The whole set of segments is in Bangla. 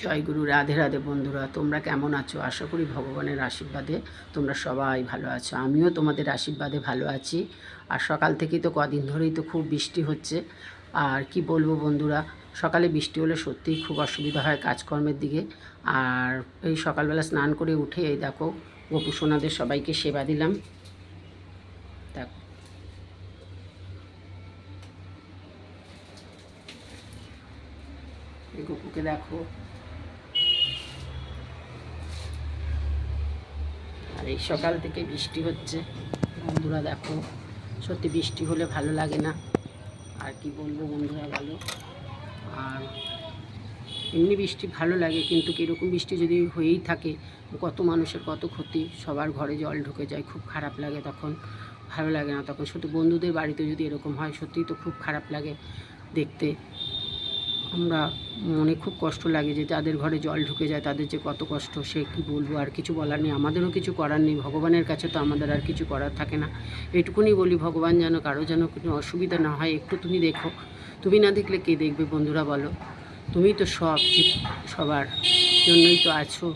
জয় গুরু, রাধে রাধে বন্ধুরা। তোমরা কেমন আছো? আশা করি ভগবানের আশীর্বাদে তোমরা সবাই ভালো আছো। আমিও তোমাদের আশীর্বাদে ভালো আছি। আর সকাল থেকেই তো কদিন ধরেই তো খুব বৃষ্টি হচ্ছে। আর কি বলবো বন্ধুরা, সকালে বৃষ্টি হলে সত্যিই খুব অসুবিধা হয় কাজকর্মের দিকে। আর এই সকালবেলা স্নান করে উঠে এই দেখো গোপু সোনাদের সবাইকে সেবা দিলাম। দেখো এই গোপুকে দেখো। আর এই সকাল থেকে বৃষ্টি হচ্ছে বন্ধুরা, দেখো সত্যি বৃষ্টি হলে ভালো লাগে না। আর কি বলবো বন্ধুরা বলো। আর এমনি বৃষ্টি ভালো লাগে, কিন্তু কীরকম বৃষ্টি যদি হয়েই থাকে, কত মানুষের কত ক্ষতি, সবার ঘরে জল ঢুকে যায়, খুব খারাপ লাগে। তখন ভালো লাগে না। তখন শুধু বন্ধুদের বাড়িতে যদি এরকম হয়, সত্যিই তো খুব খারাপ লাগে দেখতে। আমরা মনে খুব কষ্ট লাগে যে যাদের ঘরে জল ঢুকে যায় তাদের যে কত কষ্ট, সে কি বলবো। আর কিছু বলার নেই, আমাদেরও কিছু করার নেই। ভগবানের কাছে তো আমাদের আর কিছু করার থাকে না। এটুকুনি বলি, ভগবান যেন কারো যেন কোনো অসুবিধা না হয়। একটু তুমি দেখো, তুমি না দেখলে কে দেখবে বন্ধুরা বলো। তুমি তো সব সবার জন্যই তো আছো।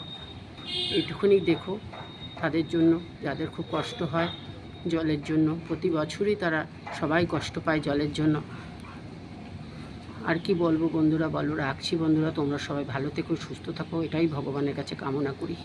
এইটুকুনি দেখো তাদের জন্য, যাদের খুব কষ্ট হয় জলের জন্য। প্রতি বছরই তারা সবাই কষ্ট পায় জলের জন্য। আর কি বলবো বন্ধুরা বলো। রাখছি বন্ধুরা, তোমরা সবাই ভালো থেকো, সুস্থ থাকো, এটাই ভগবানের কাছে কামনা করি।